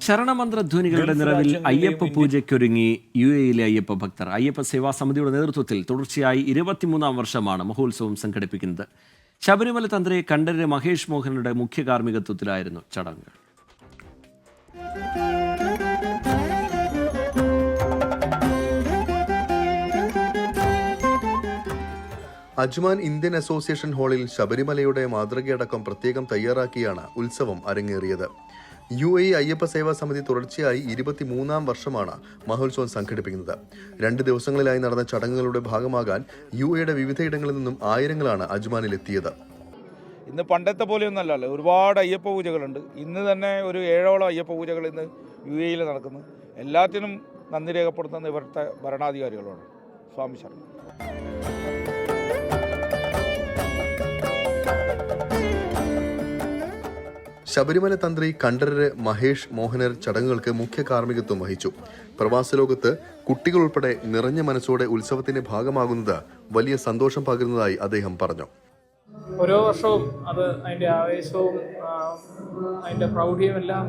ശരണമന്ത്രധ്വനികളുടെ നിറവിൽ അയ്യപ്പ പൂജയ്ക്കൊരുങ്ങി UAE-യിലെ അയ്യപ്പ ഭക്തർ. അയ്യപ്പ സേവാ സമിതിയുടെ നേതൃത്വത്തിൽ തുടർച്ചയായി 23-ാം വർഷമാണ് മഹോത്സവം സംഘടിപ്പിക്കുന്നത്. ശബരിമല തന്ത്രി കണ്ഠരര് മഹേഷ് മോഹനരുടെ മുഖ്യ കാർമ്മികത്വത്തിലായിരുന്നു ചടങ്ങുകൾ. അജ്മാൻ ഇന്ത്യൻ അസോസിയേഷൻ ഹാളിൽ ശബരിമലയുടെ മാതൃകയടക്കം പ്രത്യേകം തയ്യാറാക്കിയാണ് ഉത്സവം അരങ്ങേറിയത്. UAE അയ്യപ്പ സേവാ സമിതി തുടർച്ചയായി 23-ാം വർഷമാണ് മഹോത്സവം സംഘടിപ്പിക്കുന്നത്. 2 ദിവസങ്ങളിലായി നടന്ന ചടങ്ങുകളുടെ ഭാഗമാകാൻ UAEയുടെ വിവിധയിടങ്ങളിൽ നിന്നും ആയിരങ്ങളാണ് അജ്മാനിലെത്തിയത്. ഇന്ന് പണ്ടത്തെ പോലെയൊന്നല്ലല്ലോ, ഒരുപാട് അയ്യപ്പ പൂജകളുണ്ട്. ഇന്ന് തന്നെ ഒരു 7ഓളം അയ്യപ്പ പൂജകൾ ഇന്ന് UAEയിൽ നടക്കുന്നു. എല്ലാത്തിനും നന്ദി രേഖപ്പെടുത്തുന്ന ഇവിടുത്തെ ഭരണാധികാരികളോട്. സ്വാമി ശരണം. ശബരിമല തന്ത്രി കണ്ഠരര് മഹേഷ് മോഹനർ ചടങ്ങുകൾക്ക് മുഖ്യ കാർമ്മികത്വം വഹിച്ചു. പ്രവാസ ലോകത്ത് കുട്ടികൾ ഉൾപ്പെടെ നിറഞ്ഞ മനസ്സോടെ ഉത്സവത്തിന്റെ ഭാഗമാകുന്നത് വലിയ സന്തോഷം പകരുന്നതായി അദ്ദേഹം പറഞ്ഞു. ഓരോ വർഷവും അത് അതിൻ്റെ ആവേശവും അതിൻ്റെ പ്രൗഢിയും എല്ലാം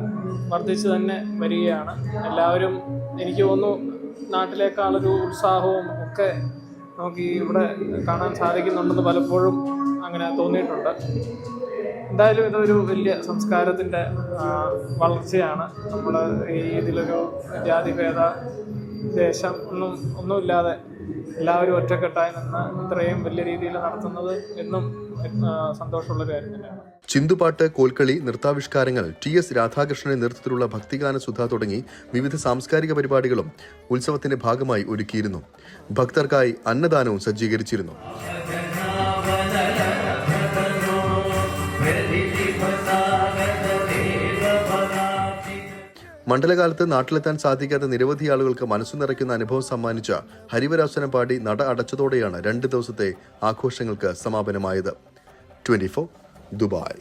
വർദ്ധിച്ചു തന്നെ വരികയാണ്. എല്ലാവരും എനിക്ക് തോന്നുന്നു നാട്ടിലേക്കാളൊരു ഉത്സാഹവും ഒക്കെ നമുക്ക് ഇവിടെ കാണാൻ സാധിക്കുന്നുണ്ടെന്ന് പലപ്പോഴും അങ്ങനെ തോന്നിയിട്ടുണ്ട്. എന്തായാലും ഇതൊരു വലിയ സംസ്കാരത്തിൻ്റെ വളർച്ചയാണ്. നമ്മൾ ഇതിലൊരു ജാതിഭേദ ദേശം ഒന്നുമില്ലാതെ എല്ലാവരും ഒറ്റക്കെട്ടായി നിന്ന് ഇത്രയും വലിയ രീതിയിൽ നടത്തുന്നത് എന്നും സന്തോഷമുള്ളൊരു കാര്യം തന്നെയാണ്. ചിന്തുപാട്ട്, കോൽക്കളി, നൃത്താവിഷ്കാരങ്ങൾ, TS രാധാകൃഷ്ണന്റെ നേതൃത്വത്തിലുള്ള ഭക്തിഗാന സുധ തുടങ്ങി വിവിധ സാംസ്കാരിക പരിപാടികളും ഉത്സവത്തിന്റെ ഭാഗമായി ഒരുക്കിയിരുന്നു. ഭക്തർക്കായി അന്നദാനവും സജ്ജീകരിച്ചിരുന്നു. മണ്ഡലകാലത്ത് നാട്ടിലെത്താൻ സാധിക്കാത്ത നിരവധി ആളുകൾക്ക് മനസ്സു നിറയ്ക്കുന്ന അനുഭവം സമ്മാനിച്ച ഹരിവരാസനം പാടി നട അടച്ചതോടെയാണ് 2 ദിവസത്തെ ആഘോഷങ്ങൾക്ക് സമാപനമായത്. 24 ദുബായ്.